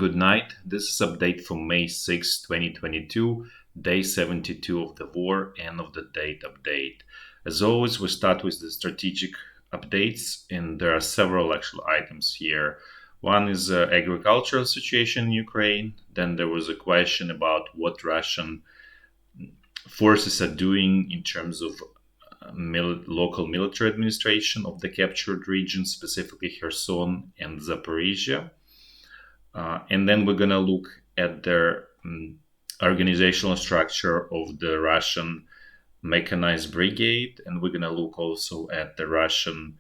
good night. This is update from May 6, 2022, day 72 of the war, end of the date update. As always, we start with the strategic updates, and there are several actual items here. One is agricultural situation in Ukraine. Then there was a question about what Russian forces are doing in terms of local military administration of the captured regions, specifically Kherson and Zaporizhzhia. And then we're going to look at their organizational structure of the Russian mechanized brigade, and we're going to look also at the Russian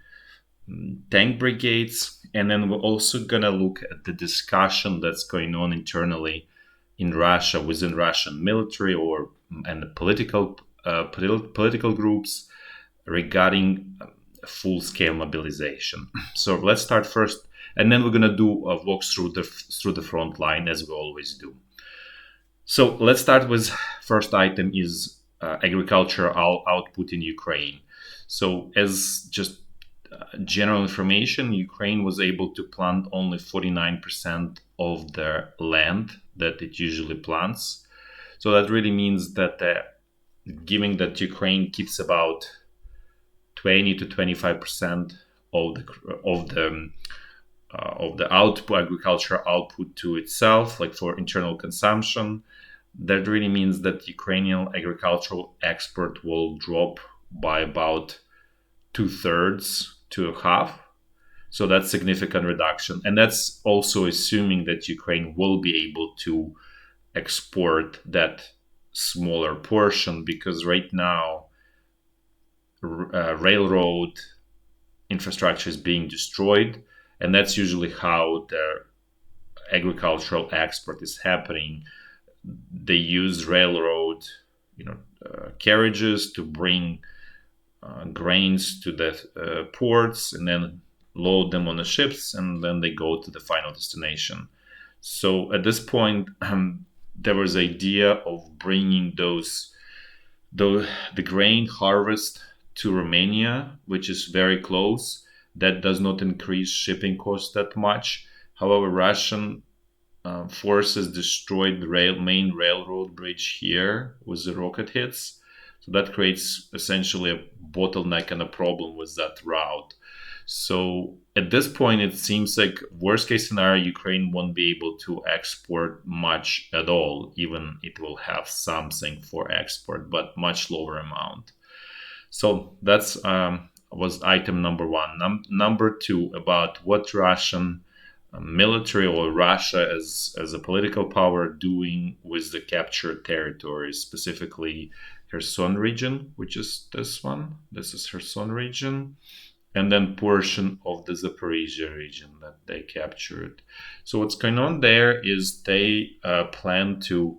tank brigades, and then we're also going to look at the discussion that's going on internally in Russia, within Russian military and the political groups regarding full-scale mobilization. So let's start first, and then we're going to do a walk through the front line, as we always do. So let's start with first item is agricultural output in Ukraine. So as just general information, Ukraine was able to plant only 49% of the land that it usually plants. So that really means that given that Ukraine keeps about 20 to 25% of the agricultural output to itself, like for internal consumption, that really means that Ukrainian agricultural export will drop by about 2/3 to a half. So that's significant reduction. And that's also assuming that Ukraine will be able to export that smaller portion, because right now railroad infrastructure is being destroyed, and that's usually how the agricultural export is happening. They use railroad carriages to bring grains to the ports and then load them on the ships, and then they go to the final destination. So at this point, there was idea of bringing the grain harvest to Romania, which is very close. That does not increase shipping costs that much. However, Russian forces destroyed the main railroad bridge here with the rocket hits. So that creates essentially a bottleneck and a problem with that route. So at this point, it seems like worst case scenario, Ukraine won't be able to export much at all. Even it will have something for export, but much lower amount. So that's was item number one. Number two, about what Russian military or Russia as a political power doing with the captured territories, specifically Kherson region, which is this one. This is Kherson region. And then portion of the Zaporizhzhia region that they captured. So what's going on there is they plan to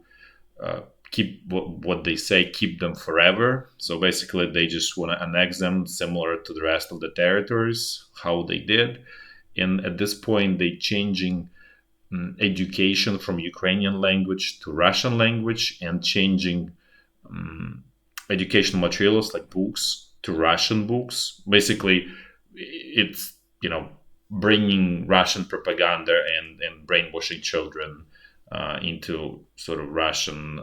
keep what they say, keep them forever. So basically they just want to annex them similar to the rest of the territories, how they did. And at this point, they changing education from Ukrainian language to Russian language, and changing educational materials like books to Russian books. Basically, it's bringing Russian propaganda and brainwashing children into sort of Russian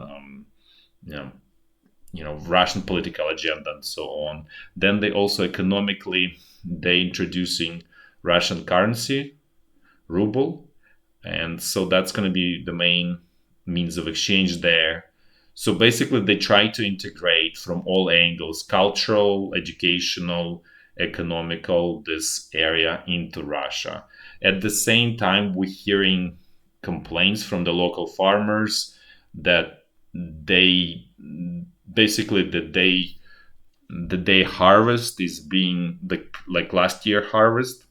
Russian political agenda and so on. Then they also economically they introducing Russian currency, ruble, and so that's going to be the main means of exchange there. So basically, they try to integrate from all angles, cultural, educational, economical, this area into Russia. At the same time, we're hearing complaints from the local farmers that they basically the day harvest is being like last year harvest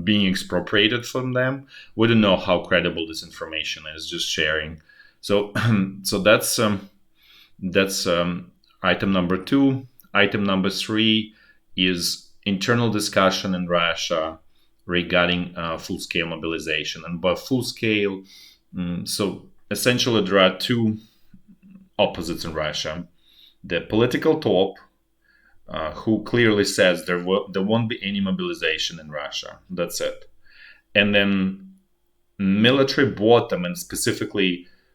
being expropriated from them. We don't know how credible this information is, just sharing. So that's item number two. Item number three is internal discussion in Russia regarding full-scale mobilization. And by full-scale, so essentially there are two opposites in Russia. The political top, who clearly says there won't be any mobilization in Russia. That's it. And then military bottom, and specifically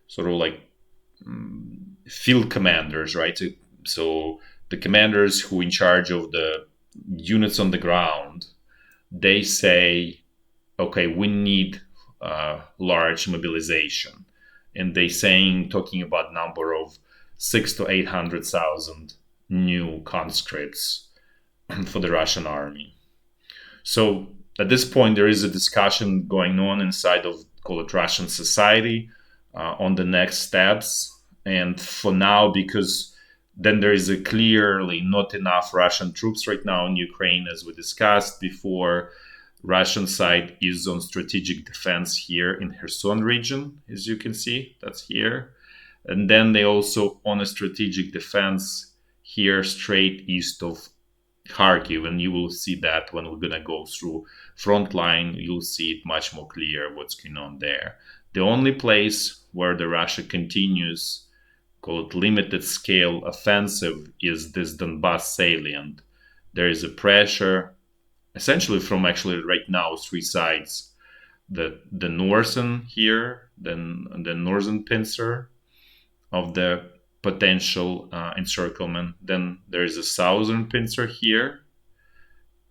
sort of like field commanders, right? So the commanders who are in charge of the units on the ground, they say, okay, we need large mobilization, and they talking about number of 600,000 to 800,000 new conscripts for the Russian army. So at this point, there is a discussion going on inside of, call it, Russian society on the next steps. And for now, because then there is clearly not enough Russian troops right now in Ukraine, as we discussed before. Russian side is on strategic defense here in Kherson region, as you can see, that's here. And then they also on a strategic defense here straight east of Kharkiv, and you will see that when we're gonna go through Frontline, you'll see it much more clear what's going on there. The only place where the Russia continues, call it limited scale offensive, is this Donbas salient. There is a pressure essentially from actually right now 3 sides. The northern here, then the northern pincer of the potential encirclement. Then there is a southern pincer here,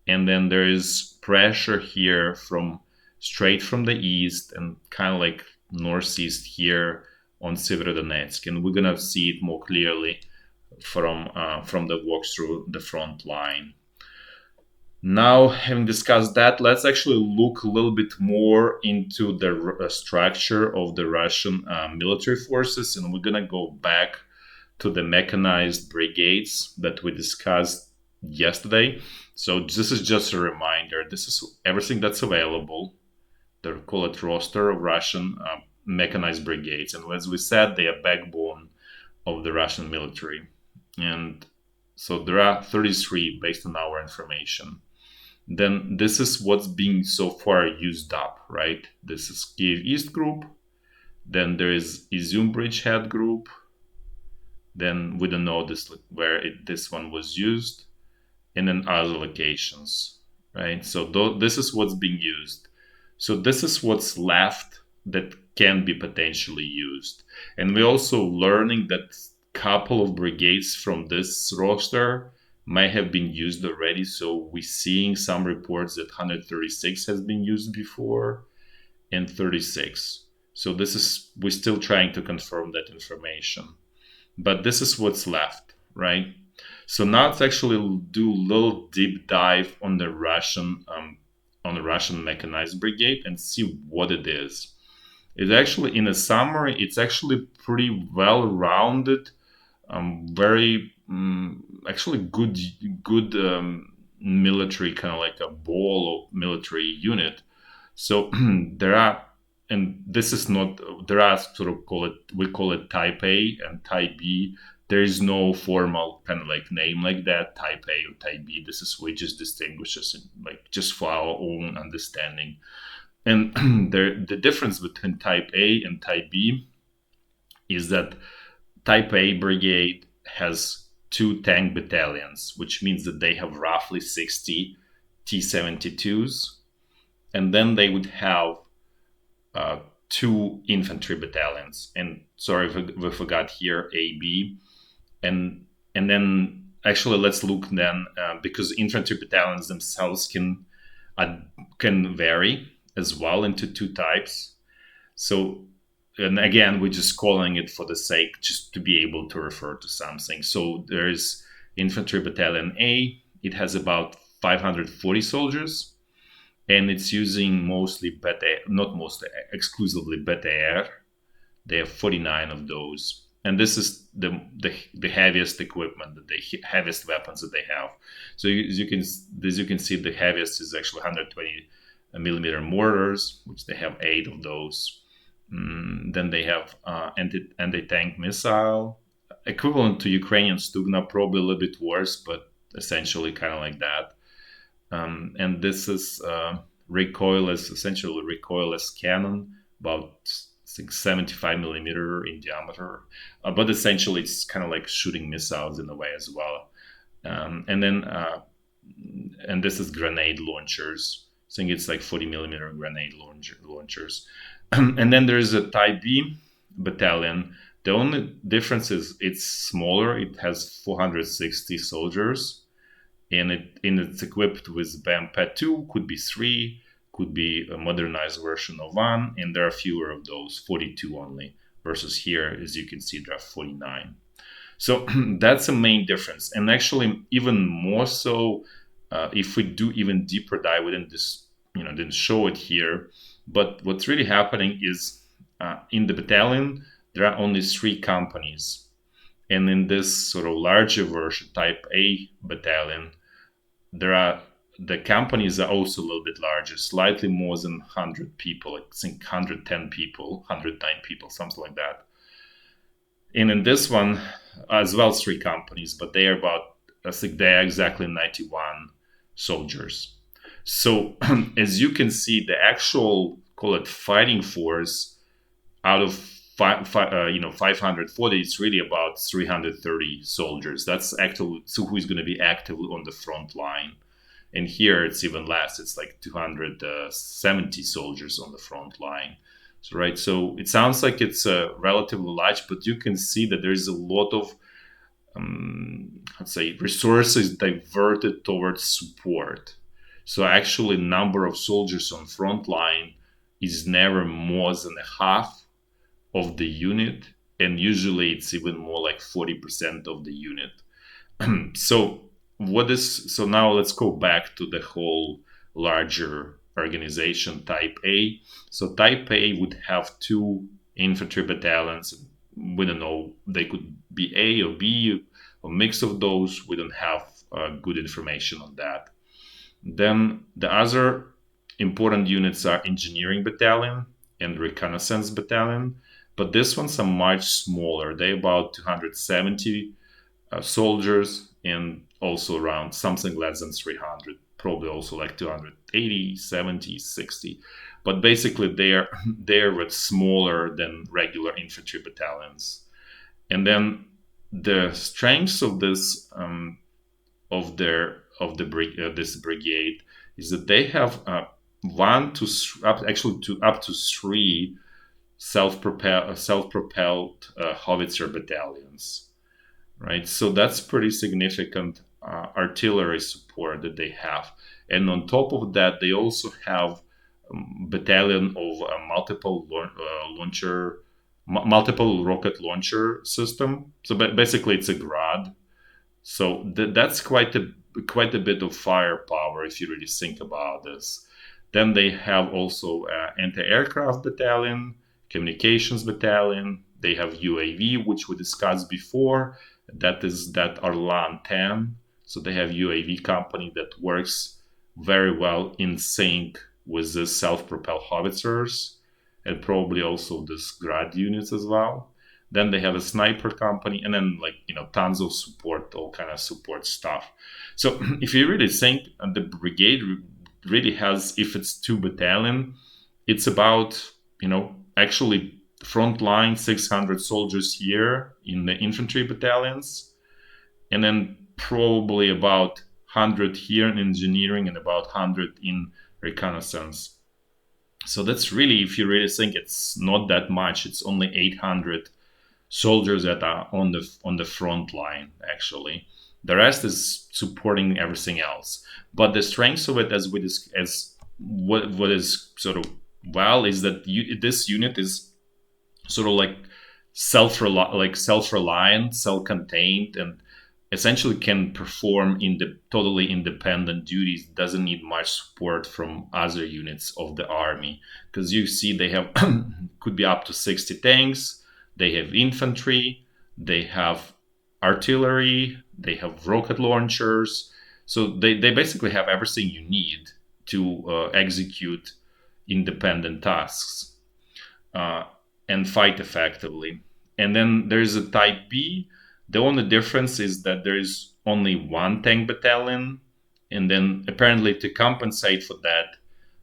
and then there is pressure here from straight from the east and kind of like northeast here on Severodonetsk, and we're gonna see it more clearly from the walk through the front line. Now, having discussed that, let's actually look a little bit more into the structure of the Russian military forces, and we're gonna go back to the mechanized brigades that we discussed yesterday. So this is just a reminder. This is everything that's available. They call it roster of Russian mechanized brigades, and as we said, they are backbone of the Russian military. And so there are 33 based on our information. Then this is what's being so far used up, right? This is Kiev East group. Then there is Izyum bridgehead group. Then we don't know where this one was used, and then other locations, right? So this is what's being used. So this is what's left that can be potentially used. And we're also learning that a couple of brigades from this roster may have been used already. So we're seeing some reports that 136 has been used before and 36. So we're still trying to confirm that information. But this is what's left, right? So now let's actually do a little deep dive on the Russian mechanized brigade and see what it is. It's actually, in a summary, it's actually pretty well-rounded, very actually good military, kind of like a ball of military unit. So there are sort of we call it type A and type B. There is no formal kind of like name like that, type A or type B. This is we just distinguishes it, like just for our own understanding. And the difference between type A and type B is that type A brigade has 2 tank battalions, which means that they have roughly 60 T-72s. And then they would have 2 infantry battalions. And sorry if we forgot here AB. And then actually let's look then, because infantry battalions themselves can vary as well into 2 types. So, and again, we're just calling it for the sake just to be able to refer to something. So there's infantry battalion A. It has about 540 soldiers, and it's using exclusively BTR. They have 49 of those. And this is the heaviest equipment, heaviest weapons that they have. So as you can see, the heaviest is actually 120 millimeter mortars, which they have 8 of those. Then they have anti-tank missile, equivalent to Ukrainian Stugna, probably a little bit worse, but essentially kind of like that. And this is essentially recoilless cannon, about 75 millimeter in diameter, but essentially it's kind of like shooting missiles in a way as well. And this is grenade launchers. I think it's like 40 millimeter grenade launchers. And then there's a Type B battalion. The only difference is it's smaller. It has 460 soldiers, and it's equipped with BAM-PET 2, could be 3, could be a modernized version of 1, and there are fewer of those, 42 only, versus here, as you can see, there are 49. So that's a main difference. And actually, even more so, if we do even deeper dive, we didn't show it here, but what's really happening is in the battalion, there are only 3 companies. And in this sort of larger version, Type A battalion, the companies are also a little bit larger, slightly more than 100 people, I think 110 people, 109 people, something like that. And in this one, as well, 3 companies, but they are I think they are exactly 91 soldiers. So as you can see, the actual, call it fighting force, out of 540, it's really about 330 soldiers. That's actually, so who is going to be actively on the front line. And here it's even less. It's like 270 soldiers on the front line. So, right. So it sounds like it's relatively large, but you can see that there's a lot of, let's say, resources diverted towards support. So actually, number of soldiers on front line is never more than a half of the unit, and usually it's even more like 40% of the unit. So now let's go back to the whole larger organization, Type A. So Type A would have 2 infantry battalions. We don't know, they could be A or B, a mix of those. We don't have good information on that. Then the other important units are engineering battalion and reconnaissance battalion, but these ones are much smaller. They're about 270 soldiers, and also around something less than 300, probably also like 280, 70, 60. But basically they're smaller than regular infantry battalions. And then the strengths of this this brigade is that they have up to 3 self-propelled howitzer battalions. Right, so that's pretty significant artillery support that they have, and on top of that, they also have battalion of multiple rocket launcher system. So basically, it's a Grad. So that's quite a bit of firepower if you really think about this. Then they have also anti-aircraft battalion, communications battalion. They have UAV, which we discussed before. That Arlan 10. So they have UAV company that works very well in sync with the self-propelled howitzers, and probably also this Grad units as well. Then they have a sniper company, and then tons of support, all kind of support stuff. So if you really think the brigade really has, if it's 2 battalion, it's about actually front line 600 soldiers here in the infantry battalions, and then probably about 100 here in engineering and about 100 in reconnaissance. So that's really, if you really think, it's not that much. It's only 800 soldiers that are on the front line. Actually, the rest is supporting everything else. But the strengths of it, as what is sort of is that this unit is sort of like self-reliant, self-contained, and essentially can perform totally independent duties. Doesn't need much support from other units of the army, because you see they have could be up to 60 tanks. They have infantry, they have artillery, they have rocket launchers. So they basically have everything you need to execute independent tasks and fight effectively. And then there's a Type B. The only difference is that there is only 1 tank battalion, and then apparently to compensate for that,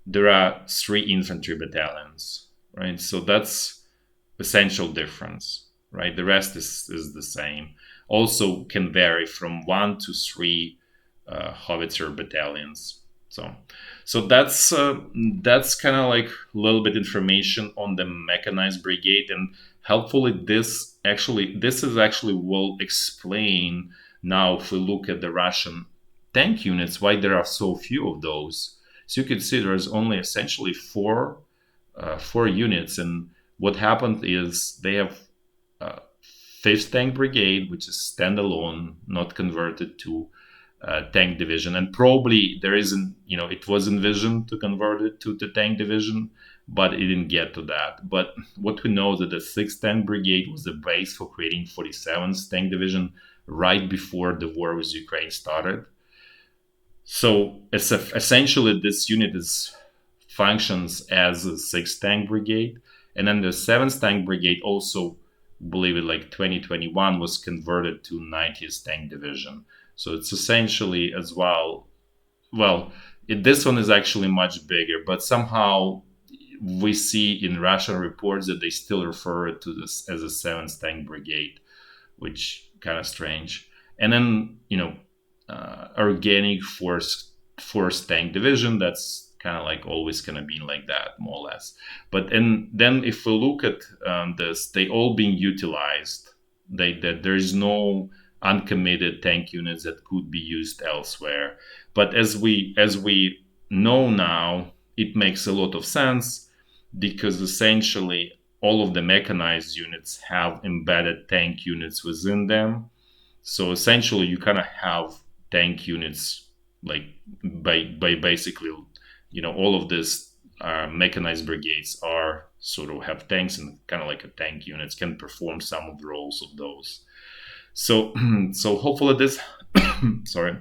there are 3 infantry battalions, right? So that's essential difference, right? The rest is the same. Also can vary from 1 to 3 howitzer battalions. So that's kind of like a little bit information on the mechanized brigade, and helpfully this is actually will explain now if we look at the Russian tank units why there are so few of those. So you can see there's only essentially four units, and what happened is they have uh, 5th Tank Brigade, which is standalone, not converted to tank division, and probably there isn't, it was envisioned to convert it to the tank division, but it didn't get to that. But what we know is that the 6th Tank Brigade was the base for creating 47th Tank Division right before the war with Ukraine started. So essentially, this unit functions as a 6th Tank Brigade, and then the 7th Tank Brigade also, believe it, like 2021 was converted to 90th Tank Division. So it's essentially as well. Well, this one is actually much bigger, but somehow we see in Russian reports that they still refer to this as a 7th Tank Brigade, which kind of strange. And then organic force tank division. That's kind of like always gonna be like that, more or less. But and then if we look at this, they all being utilized. That there is no uncommitted tank units that could be used elsewhere. But as we know now, it makes a lot of sense because essentially all of the mechanized units have embedded tank units within them. So essentially, you kind of have tank units like by basically, all of this mechanized brigades are sort of have tanks, and kind of like a tank units can perform some of the roles of those. So so hopefully this sorry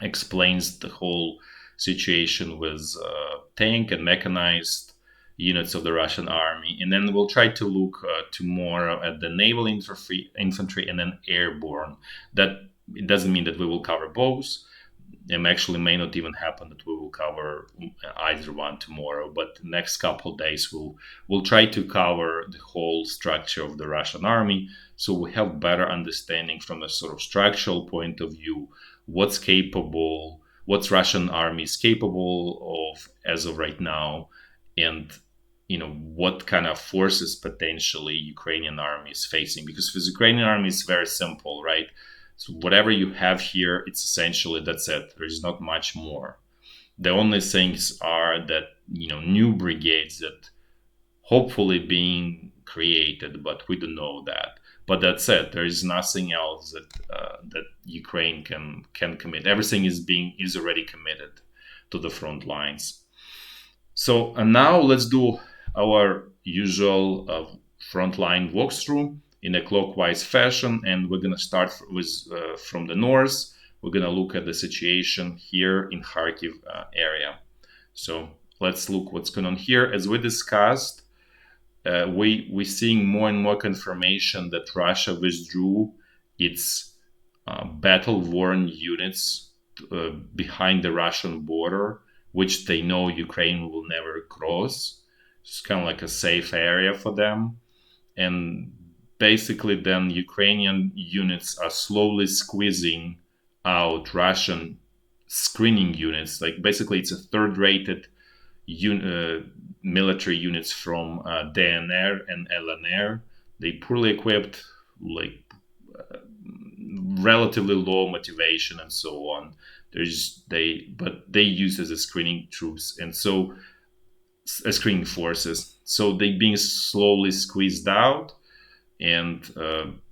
explains the whole situation with tank and mechanized units of the Russian army. And then we'll try to look tomorrow at the naval infantry and then airborne. That it doesn't mean that we will cover both. It actually may not even happen that we will cover either one tomorrow, but the next couple of days we'll try to cover the whole structure of the Russian army, so we have better understanding from a sort of structural point of view what's Russian army is capable of as of right now, and what kind of forces potentially Ukrainian army is facing. Because for the Ukrainian army, it's very simple, right? So whatever you have here, it's essentially that's it. There's not much more. The only things are that new brigades that hopefully being created, but we don't know that. But that's it. There is nothing else that Ukraine can commit. Everything is already committed to the front lines. So and now let's do our usual frontline walkthrough in a clockwise fashion, and we're going to start with from the north. We're going to look at the situation here in Kharkiv area. So let's look what's going on here. As we discussed, we're seeing more and more confirmation that Russia withdrew its battle-worn units behind the Russian border, which they know Ukraine will never cross. It's kind of like a safe area for them. And basically then Ukrainian units are slowly squeezing out Russian screening units. Like basically it's a third-rated military units from DNR and LNR. They poorly equipped, like relatively low motivation and so on. But they use as a screening troops, and so screening forces. So they being slowly squeezed out, and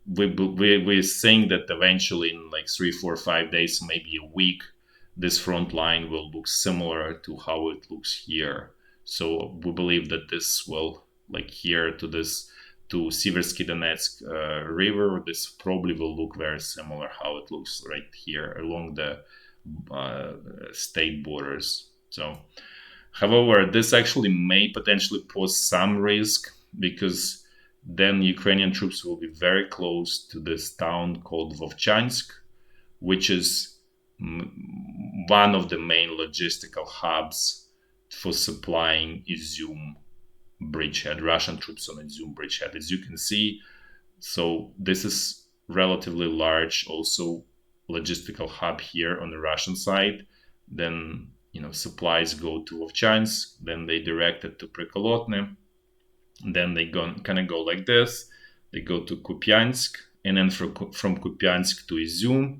we're saying that eventually in like 3, 4, 5 days, maybe a week, this front line will look similar to how it looks here. So we believe that this will, like here to Siverskiy Donetsk river, this probably will look very similar how it looks right here along the state borders. So, however, this actually may potentially pose some risk, because then Ukrainian troops will be very close to this town called Vovchansk, which is one of the main logistical hubs for supplying Izyum bridgehead, Russian troops on Izium bridgehead. As you can see, so this is relatively large also logistical hub here on the Russian side. Then supplies go to Vovchansk, then they direct it to Prikolotny, then they kind of go like this. They go to Kupiansk, and then from Kupiansk to Izyum,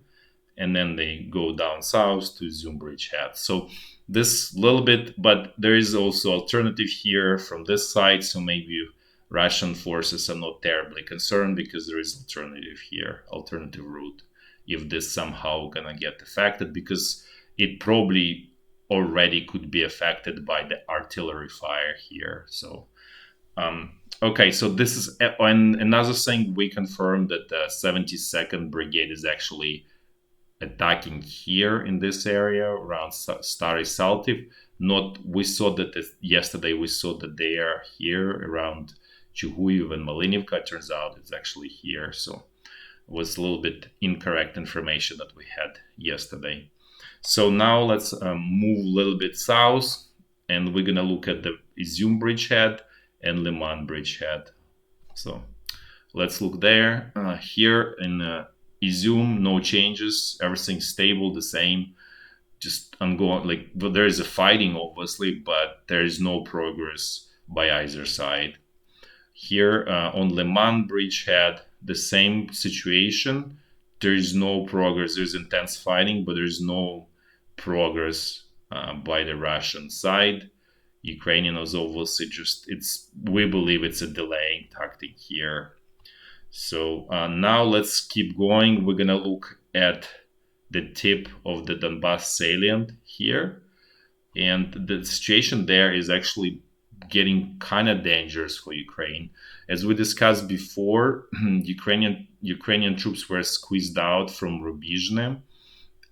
and then they go down south to Izium bridgehead. So this little bit, but there is also alternative here from this side. So maybe Russian forces are not terribly concerned because there is alternative here, alternative route. If this somehow gonna get affected, because it probably already could be affected by the artillery fire here. So okay, so this is another thing. We confirmed that the 72nd Brigade is actually attacking here in this area around Stary Saltiv. Not we saw that yesterday. We saw that they are here around Chuguyev and Malinivka. It turns out it's actually here. So it was a little bit incorrect information that we had yesterday. So now let's move a little bit south, and we're gonna look at the Izium bridgehead and Liman bridgehead. So let's look there. Here in Izium, no changes, everything stable, the same, just ongoing. Like, but there is a fighting, obviously, but there is no progress by either side. Here on Liman bridgehead, the same situation. There is no progress. There's intense fighting, but there's no progress by the Russian side. Ukrainian is obviously we believe it's a delaying tactic here. So now let's keep going. We're gonna look at the tip of the Donbas salient here, and the situation there is actually getting kind of dangerous for Ukraine. As we discussed before, Ukrainian troops were squeezed out from Rubizhne,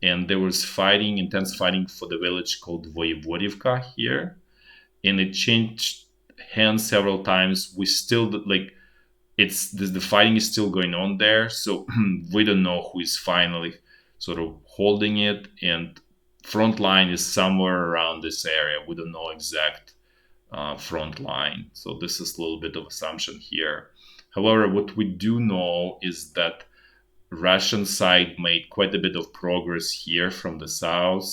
and there was intense fighting for the village called Voyevodivka here, and it changed hands several times. We still the fighting is still going on there, so we don't know who is finally sort of holding it, and Frontline is somewhere around this area. We don't know exact front line, so this is a little bit of assumption here. However, what we do know is that Russian side made quite a bit of progress here from the south,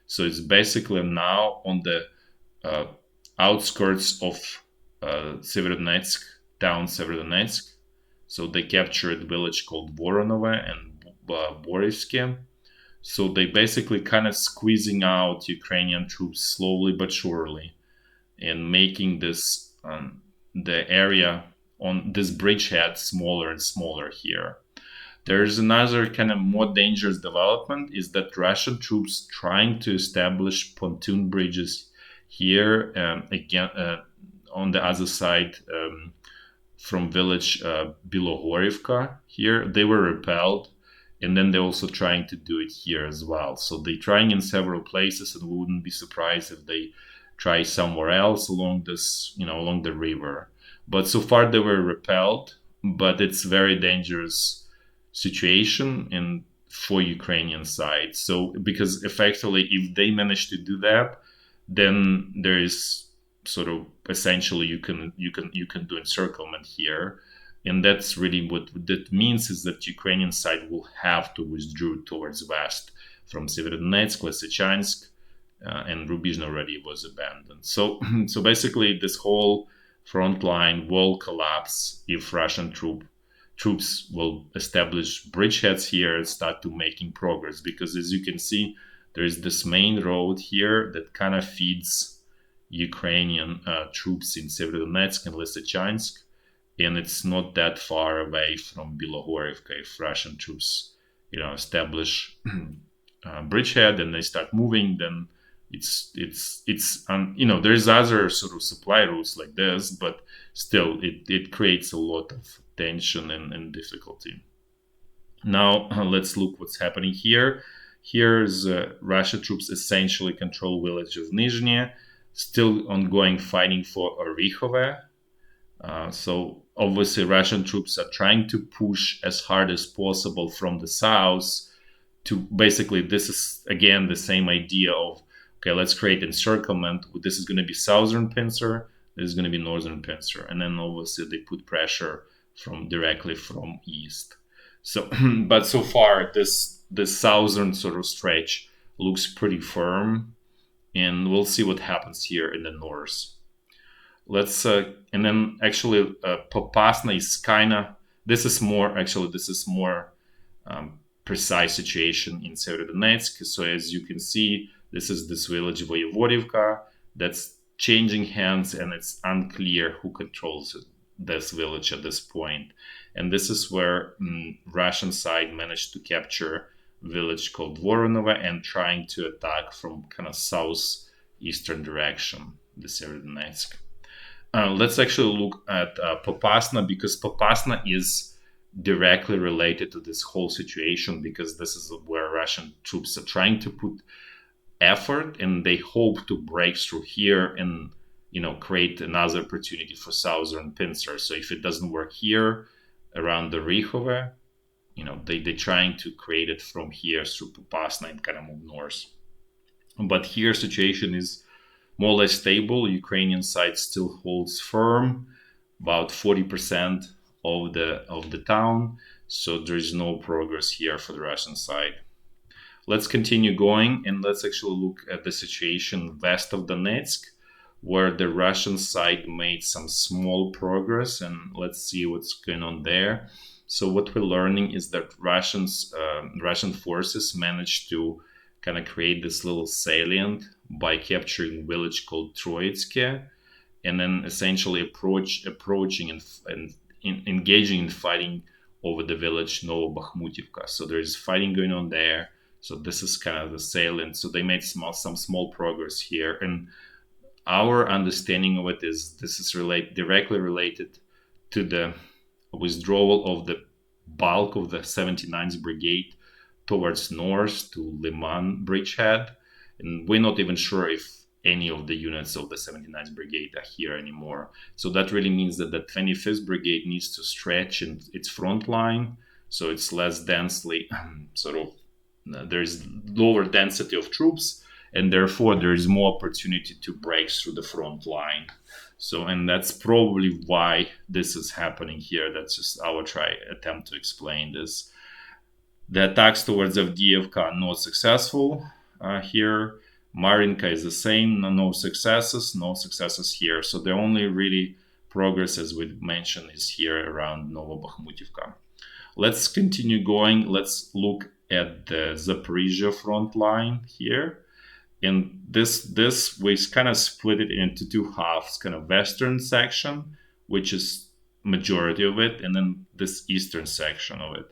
so it's basically now on the outskirts of Severodonetsk, town Severodonetsk. So they captured a village called Voronova and Borivsky. So they basically kind of squeezing out Ukrainian troops slowly but surely, and making this the area on this bridgehead smaller and smaller here. There's another kind of more dangerous development is that Russian troops trying to establish pontoon bridges here again on the other side from village Bilogorivka here. They were repelled, and then they're also trying to do it here as well. So they're trying in several places, and we wouldn't be surprised if they try somewhere else along this, along the river. But so far they were repelled, but it's very dangerous situation and for Ukrainian side. So because effectively, if they manage to do that, then there is sort of essentially you can do encirclement here, and that's really what that means is that Ukrainian side will have to withdraw towards west from Severodonetsk, Lysychansk, and Rubizhne already was abandoned. So basically this whole front line will collapse if Russian troops will establish bridgeheads here and start to making progress, because as you can see, there is this main road here that kind of feeds Ukrainian troops in Severodonetsk and Lysychansk, and it's not that far away from Bilogorivka. If Russian troops, establish bridgehead and they start moving, then there's other sort of supply routes like this, but still it creates a lot of tension and difficulty. Now let's look what's happening here. Here's Russia troops essentially control village of Nizhny, still ongoing fighting for Orikhove. So obviously Russian troops are trying to push as hard as possible from the south to basically, this is again the same idea of, okay, let's create encirclement. This is going to be southern pincer, this is going to be northern pincer, and then obviously they put pressure directly from east. So, but so far this southern sort of stretch looks pretty firm, and we'll see what happens here in the north. Let's and then actually Popasna is kinda, this is more precise situation in Severodonetsk. So as you can see, this is this village Voyevodivka that's changing hands, and it's unclear who controls this village at this point. And this is where Russian side managed to capture a village called Voronova and trying to attack from kind of southeastern direction, the Severodonetsk. Let's actually look at Popasna, because Popasna is directly related to this whole situation, because this is where Russian troops are trying to put effort, and they hope to break through here and create another opportunity for southern pincer. So if it doesn't work here around the Rihove, they're trying to create it from here through Popasna and kind of move north. But here situation is more or less stable. Ukrainian side still holds firm, about 40% of the town. So there is no progress here for the Russian side. Let's continue going, and let's actually look at the situation west of Donetsk, where the Russian side made some small progress, and let's see what's going on there. So what we're learning is that Russian forces managed to kind of create this little salient by capturing a village called Troitsky, and then essentially approaching and engaging in fighting over the village Novobakhmutivka. So there is fighting going on there. So this is kind of the salient. So they made some small progress here, and our understanding of it is this is directly related to the withdrawal of the bulk of the 79th Brigade towards north to Liman bridgehead. And we're not even sure if any of the units of the 79th Brigade are here anymore. So that really means that the 25th Brigade needs to stretch in its front line, so it's less densely there's lower density of troops, and therefore there is more opportunity to break through the front line. So, and that's probably why this is happening here. That's just our attempt to explain this. The attacks towards Avdiivka are not successful here. Marinka is the same, no successes here. So the only really progress, as we mentioned, is here around Novobakhmutivka. Let's continue going. Let's look at the Zaporizhzhia front line here. And this we kind of split it into two halves, kind of western section, which is majority of it, and then this eastern section of it.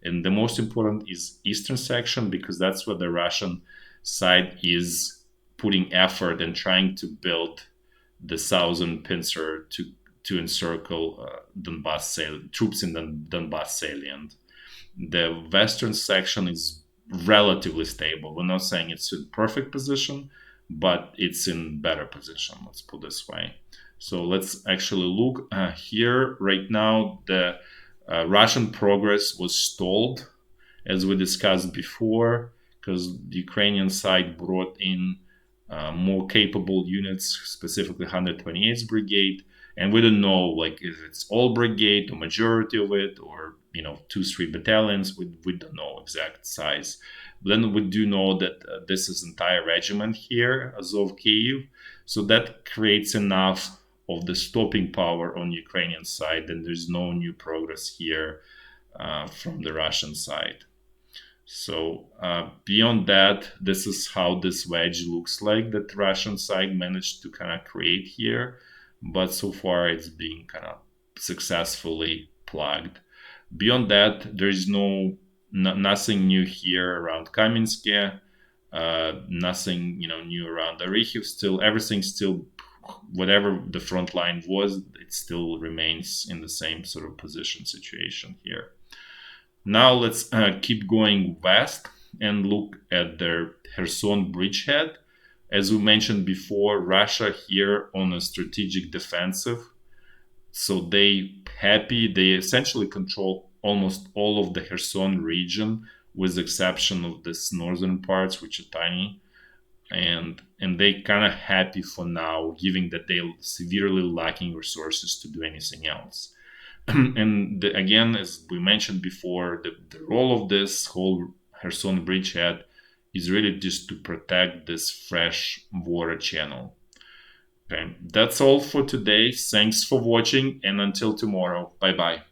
And the most important is eastern section, because that's where the Russian side is putting effort and trying to build the southern pincer to encircle troops in the Donbas salient. The western section is relatively stable. We're not saying it's in perfect position, but it's in better position, let's put it this way. So let's actually look here. Right now, the Russian progress was stalled, as we discussed before, because the Ukrainian side brought in more capable units, specifically 128th Brigade. And we don't know, if it's all brigade or majority of it, or 2-3 battalions. We don't know exact size. But then we do know that this is entire regiment here, Azov Kyiv. So that creates enough of the stopping power on Ukrainian side, and there's no new progress here from the Russian side. So beyond that, this is how this wedge looks like that Russian side managed to kind of create here. But so far it's being kind of successfully plugged. Beyond that, there is nothing new here around Kaminsky, nothing new around Orikhiv. Still, everything still, whatever the front line was, it still remains in the same sort of position situation here. Now let's keep going west and look at the Kherson bridgehead. As we mentioned before, Russia here on a strategic defensive. So they essentially control almost all of the Kherson region, with the exception of this northern parts, which are tiny. And they kind of happy for now, given that they're severely lacking resources to do anything else. And again, as we mentioned before, the role of this whole Kherson bridgehead is really just to protect this fresh water channel. Okay, that's all for today. Thanks for watching, and until tomorrow, bye bye.